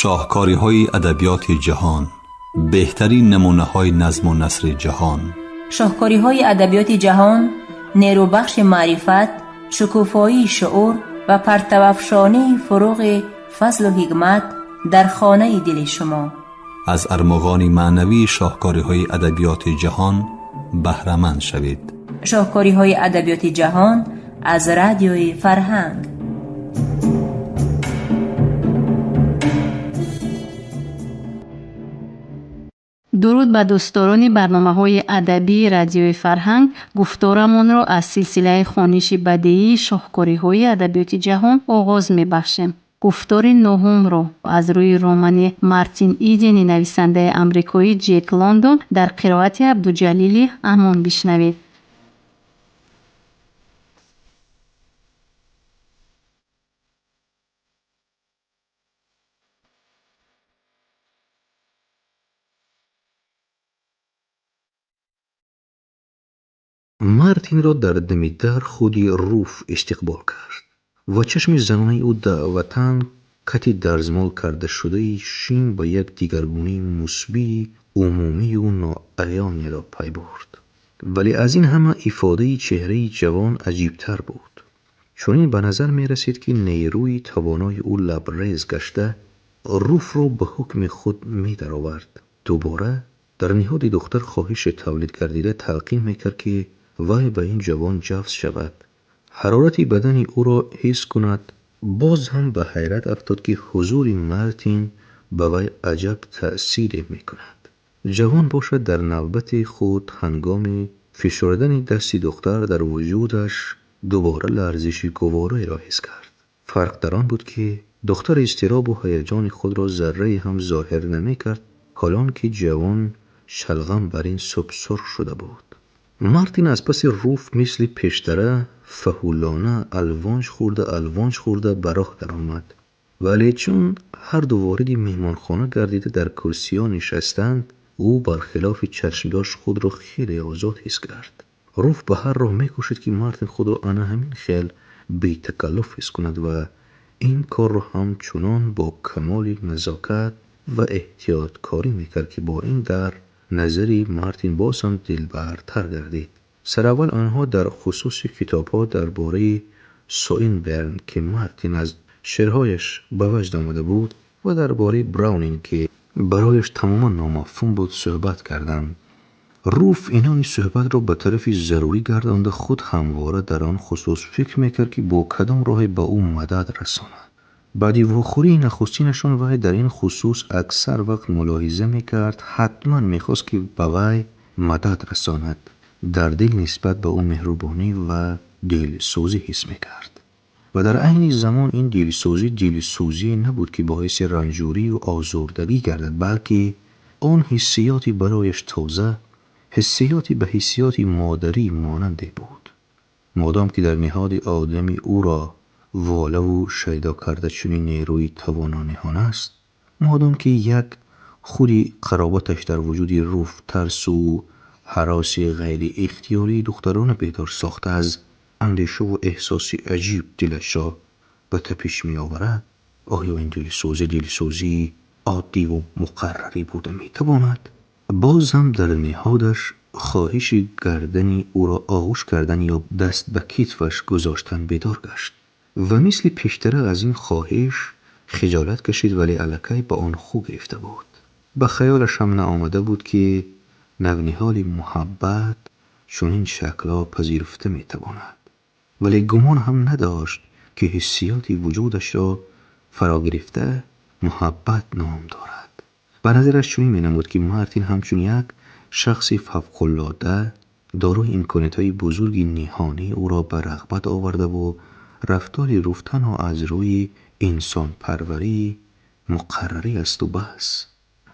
شاهکاری‌های ادبیات جهان، بهترین نمونه‌های نظم و نثر جهان. شاهکاری‌های ادبیات جهان، نیروبخش معرفت، شکوفایی شعور و پرتوافشانی فروغ فضل و حکمت در خانه دل شما. از ارمغان معنوی شاهکاری‌های ادبیات جهان بهره‌مند شوید. شاهکاری‌های ادبیات جهان از رادیوی فرهنگ. درود به دوستداران برنامه‌های ادبی رادیوی فرهنگ. گفتارمان را از سلسله خوانش بدیعی شاهکاری‌های ادبیات جهان آغاز می‌بخشیم. گفتار نهم را از روی رمان مارتین ایدن نویسنده آمریکایی جک لندن در قرائت عبدالجلیل امان بشنوید. مارتین را در دم در خودی روف استقبال کرد و چشم زنانه او دعوتاً کتی درزمال کرده شده شین با یک دیگرگونی مثبی عمومی و ناعیانی را پی برد. ولی از این همه افاده چهره جوان عجیبتر بود. چون به نظر می رسید که نیروی توانای او لبریز گشته روف را به حکم خود می درآورد. دوباره در نهاد دختر خواهش تولید گردیده تلقین می کرد که وای به این جوان جذب شود، حرارت بدن او را حس کند. باز هم به حیرت افتاد که حضور مارتین به وی عجب تأثیر می کند. جوان باشد در نوبت خود هنگام فشردن دست دختر در وجودش دوباره لرزش گوارایی را حس کرد. فرق در آن بود که دختر اضطراب و هیجان خود را ذره هم ظاهر نمی کرد، حالان که جوان شلغم بر این سبسر شده بود. مارتین از پس روف مثل پیشتره فهولانه الوانج خورده به راه در آمد. ولی چون هر دو وارد مهمانخانه گردیده در کرسی‌ها نشستند، او برخلاف چشمداشت خود را خیلی آزاد حس کرد. روف به هر راه می کوشید که مارتین خود را آن همین خیل بی تکلف حس کند و این کار را هم چنان با کمال نزاکت و احتیاطکاری میکرد که با این در نظری مارتین باز هم دلبرتر گردید. سراول آنها در خصوص کتاب‌ها درباره سوئینبرن که مارتین از شعرهایش به وجد آمده بود و درباره براونینگ که برایش تماما نامفهوم بود صحبت کردند. روف اینان صحبت را به طرف ضروری گرداند و خود همواره در آن خصوص فکر میکرد که با کدام راه به او مدد رساند. بعدی وخوری نخستینشان وی در این خصوص اکثر وقت ملاحظه میکرد حتما میخواست که به وی مدد رساند. در دل نسبت به او مهربانی و دلسوزی حس میکرد و در عین زمان این دلسوزی نبود که باعث رنجوری و آزردگی گردد، بلکه آن حسیاتی برایش تازه، حسیاتی به حسیاتی مادری ماننده بود. مادام که در نهاد آدمی او را واله و شیدا کرده چنین نیروی توانا نهان است، مادام که یک خودی قرابتش در وجود روف ترس و هراس غیر اختیاری دختران بیدار ساخته از اندیشه و احساسی عجیب دلش را به تپش می آورد، آیا این دلسوزی عادی و مقرری بوده می تواند؟ باز هم در نهادش خواهش گردنی او را آغوش کردن یا دست به کتفش گذاشتن بیدار گشت و مثل پیشتره از این خواهش خجالت کشید، ولی الکی به آن خو گرفته بود. به خیالش هم نآمده بود که نونیحال محبت چنین شکل‌ها پذیرفته می تواند، ولی گمان هم نداشت که حسیاتی وجودش را فرا گرفته محبت نام دارد. به نظرش چنین می نمود که مارتین همچون یک شخص فوق‌العاده دارای امکانات‌های بزرگ نهانی او را به رغبت آورده و رفتار روف تنها از روی انسان پروری مقرری است و بس.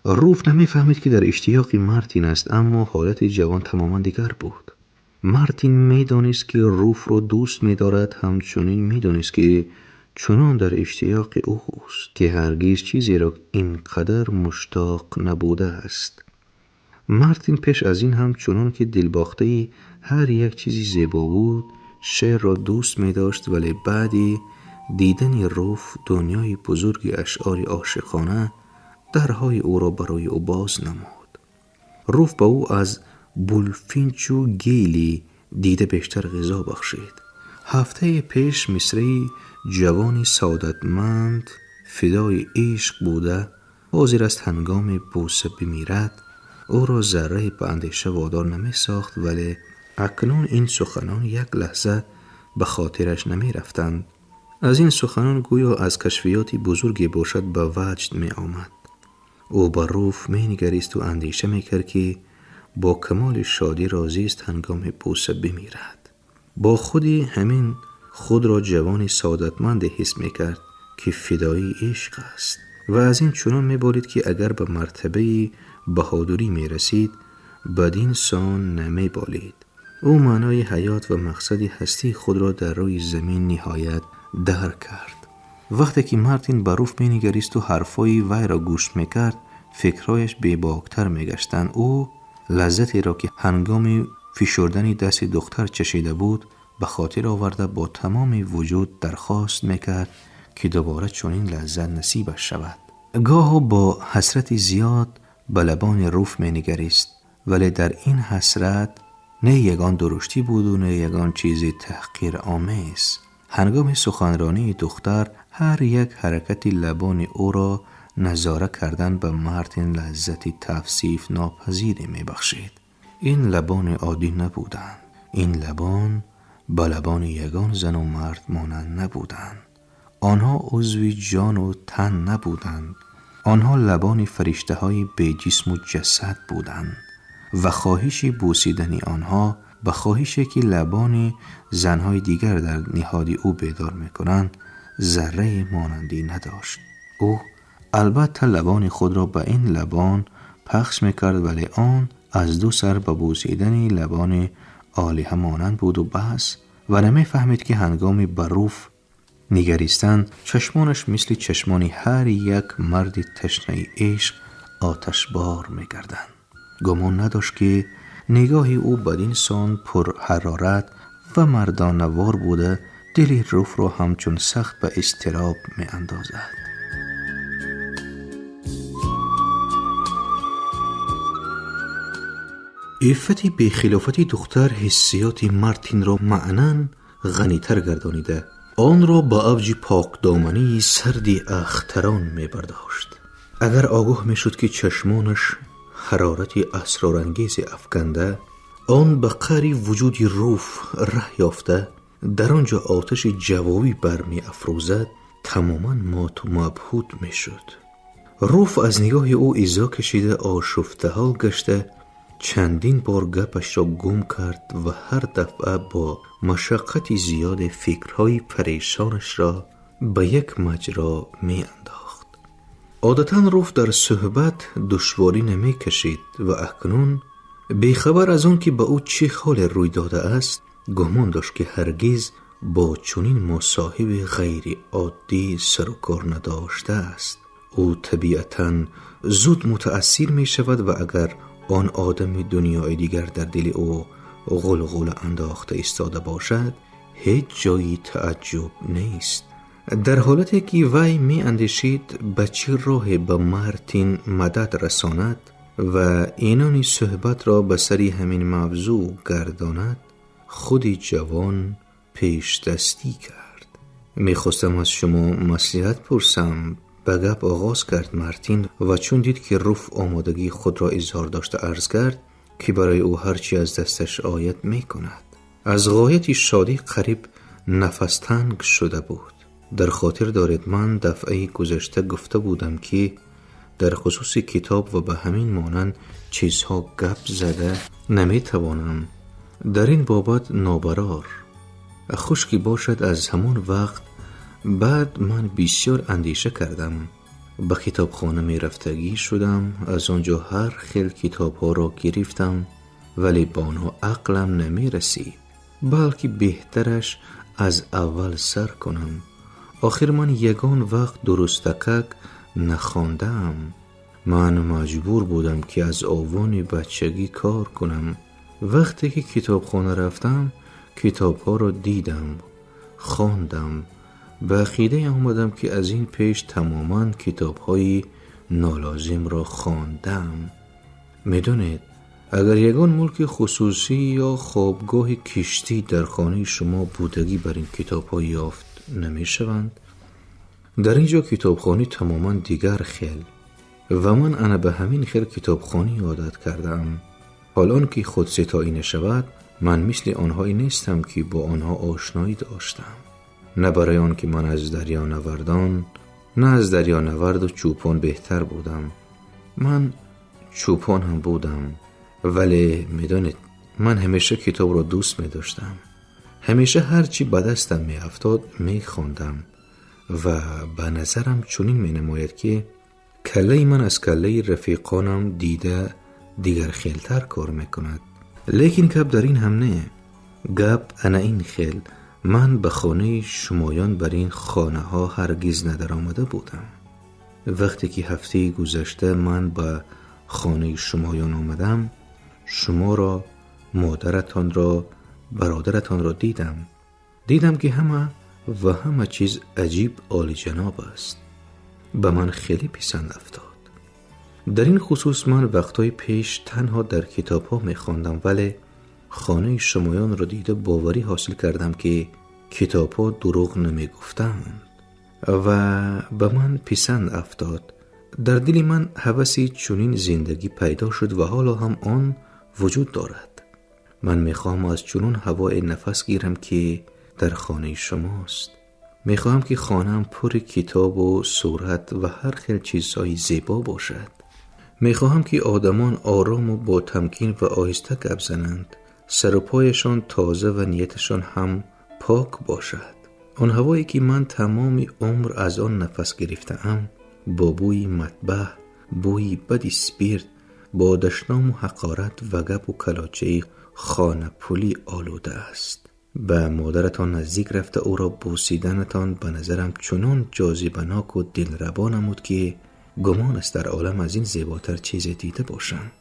روف نمی‌فهمید که در اشتیاق مارتین است، اما حالت جوان تماما دیگر بود. مارتین می‌دانست که روف را دوست می‌دارد، همچنین می‌دانست که چنان در اشتیاق اوست که هرگز چیزی را اینقدر مشتاق نبوده است. مارتین پیش از این هم چنان که دلباخته هر یک چیزی زیبا بود شعر را دوست می داشت، ولی بعدی دیدن روف دنیای بزرگ اشعار عاشقانه درهای او را برای او باز نمود. روف به او از بولفینچ و گیلی دیده بیشتر غذا بخشید. هفته پیش مصری جوانی سعادتمند فدای عشق بوده حاضر است هنگام بوسه بمیرد، او را ذره به اندیشه وادار نمی ساخت، ولی اکنون این سخنان یک لحظه به خاطرش نمی رفتند. از این سخنان گویا از کشفیاتی بزرگی باشد به وجد می آمد. او با روف می نگریست و اندیشه می کرد که با کمال شادی راضی است هنگام بوسه بمیرد. با خودی همین خود را جوانی سعادتمند حس می کرد که فدایی عشق است و از این چنان می بالید که اگر به مرتبه بهادری می رسید بدین سان نمی بالید. او معنای حیات و مقصد هستی خود را در روی زمین نهایت درک کرد. وقتی که مارتین به روف می نگریست و حرفای وی را گوش می کرد فکرهایش بی‌باکتر می گشتند. او لذتی را که هنگام فشردن دست دختر چشیده بود به خاطر آورده با تمام وجود درخواست میکرد که دوباره چنین لذت نصیبش شود. گاه با حسرت زیاد به لبان روف می نگریست، ولی در این حسرت نه یگان درشتی بود و نه یگان چیزی تحقیر آمیز. هنگام سخنرانی دختر هر یک حرکت لبان او را نظاره کردن به مارتین لذتی توصیف ناپذیری می بخشید. این لبان عادی نبودند. این لبان به لبان یگان زن و مرد مانند نبودند. آنها عضوی جان و تن نبودند. آنها لبان فرشته های بی جسم و جسد بودند و خواهش بوسیدن آنها به خواهشی که لبان زنهای دیگر در نهاد او بیدار میکنند ذره مانندی نداشت. او البته لبان خود را به این لبان پخش میکرد، ولی آن از دو سر به بوسیدن لبان آلیه مانند بود و بس و نمیفهمید که هنگامی به روف نگریستن چشمانش مثل چشمان هر یک مرد تشنه عشق آتشبار میگردند. گمان نداشت که نگاه او بدین سان پر حرارت و مردانه‌وار بوده دل روف را همچون سخت به اضطراب می اندازد. عفتی به خلافت دختر حسیات مارتین را معنن غنیتر گردانیده آن را با اوج پاک دامنی سردی اختران می برداشت. اگر آگاه می شد که چشمانش حرارتی اسرارانگیز افکنده آن به قعر وجود روف ره یافته در آنجا آتش جوابی برمی افروزد تماما مات و مبهوت می شد. روف از نگاه او ایزا کشیده آشفته حال گشته چندین بار گپش را گم کرد و هر دفعه با مشقت زیاد فکرهای پریشانش را به یک مجرا می انداخت. عادتا روف در صحبت دشواری نمی کشید و اکنون بیخبر از آن که به او چه حال روی داده است گمان داشت که هرگز با چنین مصاحب غیر عادی سر و کار نداشته است. او طبیعتاً زود متأثر می شود و اگر آن آدم دنیای دیگر در دل او غلغل انداخته ایستاده باشد هیچ جایی تعجب نیست. در حالتی که وی می اندیشید به چه راه به مارتین مدد رساند و اینان صحبت را به سری همین موضوع گرداند خودی جوان پیش دستی کرد. می خواستم از شما مصلحت پرسم. به گپ آغاز کرد مارتین و چون دید که روف آمادگی خود را اظهار داشته عرض کرد که برای او هرچی از دستش آید می کند. از غایت شادی قریب نفس تنگ شده بود. در خاطر دارید من دفعه گذشته گفته بودم که در خصوص کتاب و به همین مانند چیزها گپ زده نمی توانم. در این بابت نابرار خشکی باشد. از همان وقت بعد من بسیار اندیشه کردم. به کتابخانه می رفتگی شدم، از آنجا هر خیل کتاب ها را گرفتم ولی با آنها عقلم نمی رسید، بلکه بهترش از اول سر کنم. آخر من یگان وقت درستکک نخواندم. من مجبور بودم که از آوان بچگی کار کنم. وقتی که کتابخانه رفتم کتاب ها را دیدم، خواندم به عقیده آمدم که از این پیش تماما کتاب‌های نالازم را خواندم. میدونید اگر یگان ملک خصوصی یا خوابگاه کشتی در خانه شما بودگی بر این کتاب‌ها یافت نمی‌شوند، در اینجا کتابخانه تماما دیگر خیل و من انا به همین خیل کتابخانه عادت کردم. حالا که خود ستایی نشود، من مثل آنهایی نیستم که با آنها آشنایی داشتم. نه برای آن که من از دریا نوردان، نه از دریا نورد و چوپان بهتر بودم. من چوپان هم بودم، ولی میدانید من همیشه کتاب را دوست می داشتم. همیشه هرچی به دستم می افتاد می خواندم و به نظرم چنین می نماید که کله من از کله رفیقانم دیده دیگر خیلتر کار می کند. لیکن گپ در این هم نه. گپ انا این خیل من به خانه شمایان بر این خانه ها هرگز ندر آمده بودم. وقتی که هفته گذشته من به خانه شمایان آمدم، شما را، مادرتان را، برادرتان را دیدم که همه چیز عجیب عالی جناب است. به من خیلی پسند افتاد. در این خصوص من وقتای پیش تنها در کتاب ها می خواندم، ولی خانه شمایان را دیده باوری حاصل کردم که کتاب ها دروغ نمی گفتند و به من پسند افتاد. در دل من هوسی چنین زندگی پیدا شد و حالا هم آن وجود دارد. من میخواهم از چنون هوای نفس گیرم که در خانه شماست. میخواهم که خانه‌ام پر کتاب و صورت و هر خیل چیزهای زیبا باشد. میخواهم که آدمان آرام و با تمکین و آهسته گپ زنند، سر و پایشان تازه و نیتشان هم پاک باشد. آن هوایی که من تمام عمر از آن نفس گرفتم با بوی مطبخ، بوی بد اسپیرت، با دشنام و حقارت و گپ و کلاچه خانه پولی آلوده است. به مادرتان نزدیک رفته او را بوسیدنتان به نظرم چنان جاذبه‌ناک و دلربا نمود که گمان است در عالم از این زیباتر چیز دیده باشم.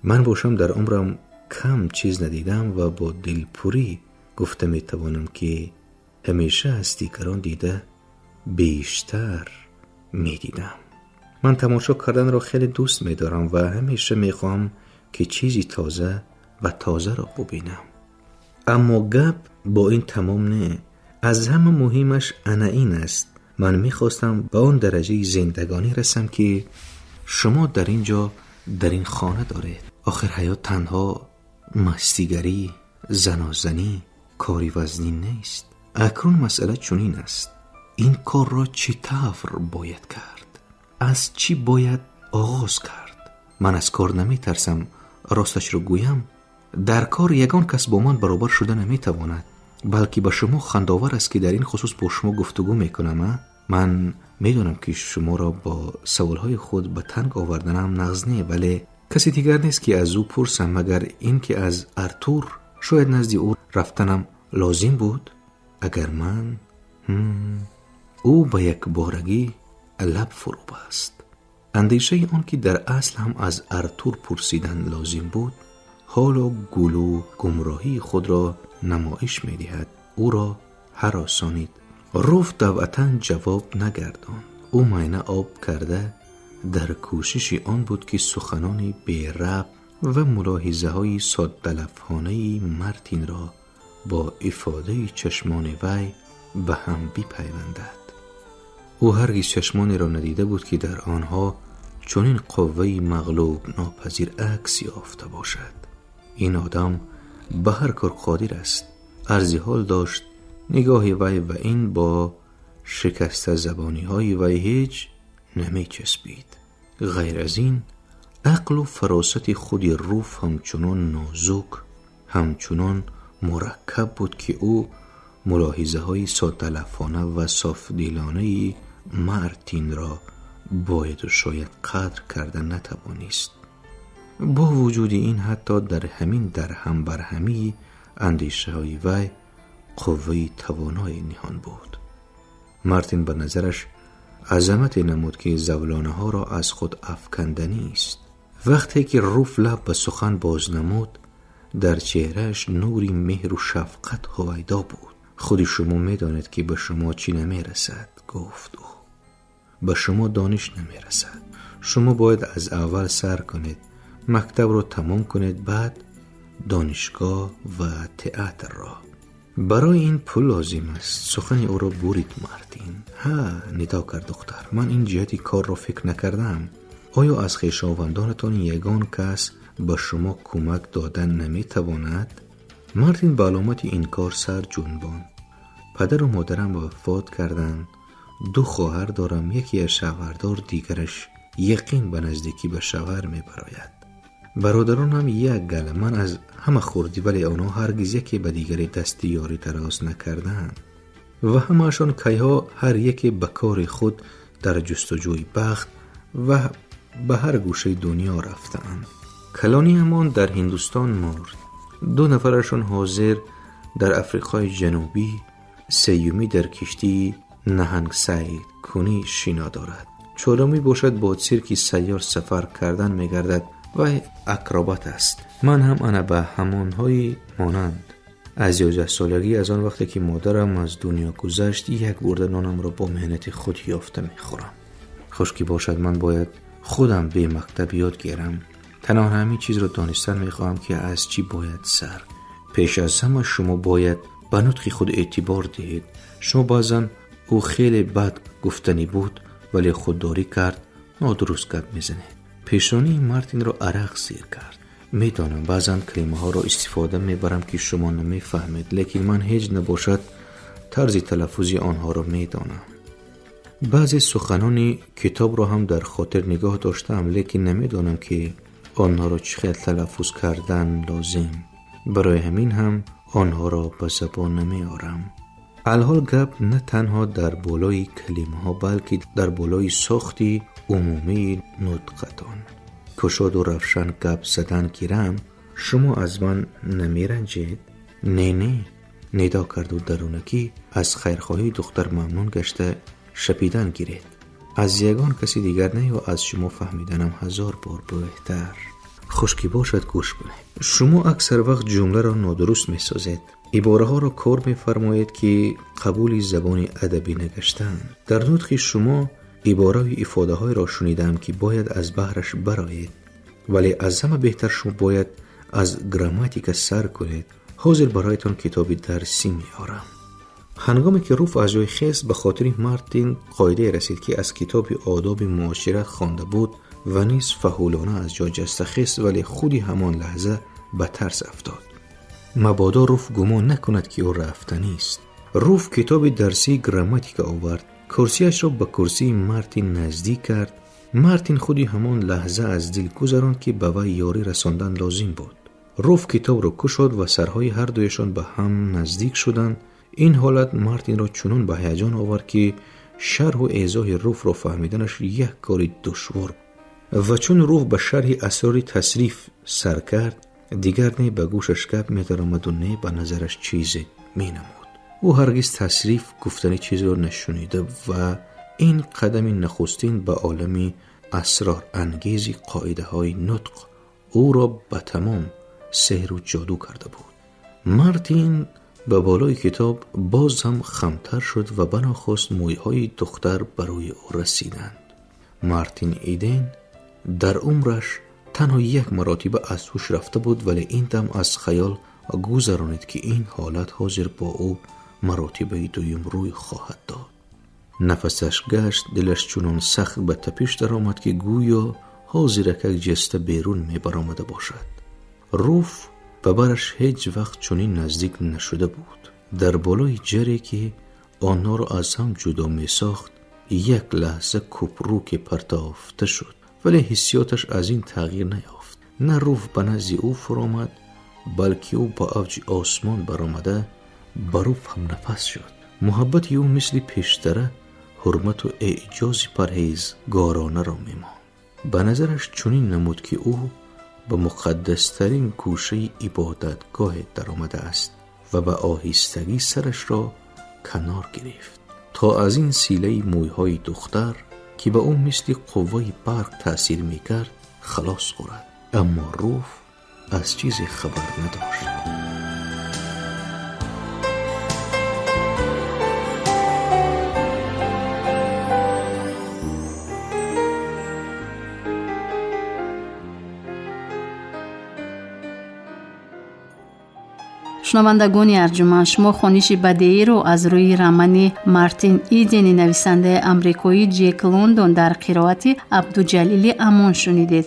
من باشم در عمرم کم چیز ندیدم و با دلپوری گفته میتوانم که همیشه از دیگران دیده بیشتر میدیدم. من تماشا کردن را خیلی دوست میدارم و همیشه میخوام که چیزی تازه و تازه را ببینم. اما گپ با این تمام نه. از همه مهمش انا این است، من میخواستم به آن درجه زندگانی رسم که شما در اینجا در این خانه دارید. آخر حیات تنها مستیگری، زنازنی، کاری وزنی نیست. اکنون مسئله چنین است، این کار را چطور باید کرد؟ از چی باید آغاز کرد؟ من از کار نمی ترسم. راستش رو گویم، در کار یگان کس با من برابر شده نمی تواند، بلکه به شما خنداور است که در این خصوص با شما گفتگو می کنم. من می دونم که شما را با سوالهای خود به تنگ آوردنم نغز نه، ولی کسی دیگر نیست که از او پرسم مگر این که از ارتور شاید نزد او رفتنم لازم بود. اگر من او به یک بارگی لب فرو بست. اندیشه آن که در اصل هم از ارتور پرسیدن لازم بود حالا گول و گمراهی خود را نمایش می دهد. او را هراسانید. روف دوتا جواب نگردان. او مینه آب کرده در کوشش آن بود که سخنانی بی ربط و ملاحظه های ساده‌لفظانه مارتین را با افاده چشمان وی به هم بپیوندد. او هرگز چشمانی را ندیده بود که در آنها چنین قوه مغلوب ناپذیر عکس یافته باشد. این آدم به هر کار قادر است. عرض حال داشت. نگاه وی و این با شکست زبانی های وی هیچ نمی چسبید. غیر از این عقل و فراست خود روف همچنان نازک، همچنان مرکب بود که او ملاحظه های ساده‌لفظانه و صافدلانه مارتین را باید و شاید قدر کردن نتوانست. با وجود این حتی در همین درهم برهمی اندیشه های وی قوه توانای نهان بود. مارتین به نظرش عظمت نمود که زولانه ها را از خود افکندنی است. وقتی که روف لب به سخن باز نمود در چهرهش نوری مهر و شفقت هویدا بود. خود شما میدانید که به شما چی نمیرسد. گفت او: به شما دانش نمیرسد. شما باید از اول سر کنید، مکتب رو تمام کنید، بعد دانشگاه و تئاتر را. برای این پول لازم است. سخن او را برید مارتین. ها، ندا کرد دختر. من این جهتی کار را فکر نکردم. آیا از خویشاوندانتان یگان کس به شما کمک دادن نمیتواند؟ مارتین به علامت این کار سر جنباند. پدر و مادرم وفات کردند. 2 خواهر دارم، یکی شوهردار، دیگرش یقین به نزدیکی به شوهر میبراید. برادرانم 1 گله. من از همه خوردی، ولی آنها هرگز یکی به دیگری دست یاری دراز نکردند و همه‌شان کیها هر یکی به کار خود در جستجوی بخت و به هر گوشه دنیا رفتند. کلانی همان در هندوستان مرد. 2 نفرشان حاضر در افریقای جنوبی، 3 در کشتی نهنگ سعید کنی شنا دارد. 4 باشد با سیرکی سیار سفر کردن میگردد و اکروبات است. من هم انا به همانهایی مانند. از 11 سالگی، از آن وقتی که مادرم از دنیا گذشت، 1 برده نانم را با مهنت خود یافته میخورم. خوشکی باشد من باید خودم به مکتب یاد گیرم. تنها همین چیز را دانستن میخواهم که از چی باید سر. پیش از همه شما باید به نطق خود اعتبار دهید. شما بازن او خیلی بد گفتنی بود، ولی خودداری کرد، نادرست گپ میزنه. پیشانی مارتین را عرق سیر کرد. میدانم بعضا کلمه ها را استفاده میبرم که شما نمیفهمید، لیکن من هیچ نباشد طرز تلفظی آنها را میدانم. بعضی سخنانی کتاب را هم در خاطر نگاه داشتم، لیکن نمیدانم که آنها را چقدر تلفظ کردن لازم. برای همین هم آنها را به زبان نمیارم. الحال گپ نه تنها در بالای کلمه ها، بلکه در بالای ساختی عمومی نطقتان. کشاد و روشن گپ زدن گیرم. شما از من نمیرنجید؟ نه. ندا کرد و درونکی از خیرخواهی دختر ممنون گشته شپیدن گیرید. از یگان کسی دیگر نه و از شما فهمیدنم 1000 بار بهتر. خوشکی باشد گوش کنید. شما اکثر وقت جمله را نادرست می سازید. عباره ها را کار می فرمایید که قبول زبان ادبی نگشتند. در نطق شما عباره و افاده های را شنیدم که باید از بحرش برایید، ولی از همه بهتر شما باید از گراماتیک سر کنید. حاضر برایتان کتاب درسی می آرم. هنگامی که روف از جای خیست، به خاطر مارتین قاعده رسید که از کتاب آداب معاشرت خوانده بود و نیز فحولانه از جای جسته خیست، ولی خودی همان لحظه به ترس افتاد. مبادا روف گمان نکند که او رفتنی است. روف کتاب درسی گراماتیک آورد، کرسیش را به کرسی مارتین نزدیک کرد. مارتین خودی همان لحظه از دل گذراند که به وی یاری رساندن لازم بود. روف کتاب را کشاد و سرهای هر دویشان به هم نزدیک شدند. این حالت مارتین را چنان به هیجان آورد که شرح و ایضاح روف را فهمیدنش 1 کار دشوار بود و چون روف به شرح اسرار تصریف سر کرد، دیگر نه به گوشش گپ می درآمد و نه به نظرش چیزی می نمود. او هرگز تصریف گفتنی چیزی را نشنیده و این قدم نخستین به عالمی اسرار انگیزی قاعده های نطق او را به تمام سحر و جادو کرده بود. مارتین به بالای کتاب باز هم خمتر شد و بناخواست مویهای دختر برای او رسیدند. مارتین ایدن در عمرش تنها 1 مرتبه از هوش رفته بود، ولی این دم از خیال گذرانید که این حالت حاضر با او مرتبه دویم روی خواهد داد. نفسش گشت، دلش چنان سخت به تپش در آمد که گویا حاضر که جسته بیرون می برآمده باشد. روف به برش هیچ وقت چنین نزدیک نشده بود. در بالای جری که آنها را از هم جدا می ساخت، 1 لحظه کپرو که پرتافته شد، ولی حسیاتش از این تغییر نیافت. نه روف به نزد او فرآمد، بلکه او با اوج آسمان برآمده به روف هم نفس شد. محبت او مثل پیشتره حرمت و اعجاز پرهیزگارانه را می‌ماند. به نظرش چنین نمود که او به مقدسترین گوشه عبادتگاه در آمده است و به آهستگی سرش را کنار گرفت تا از این سیله مویهای دختر که به او مثل قوه برق تأثیر میکرد خلاص خورد. اما روف از چیزی خبر نداشت. шунавандагони арҷуманд, шумо хониши бадеиро аз рӯи романи Мартин Идени нависандаи амрикоӣ Ҷек Лондон дар қироати Абдуҷалили Амон шунидед.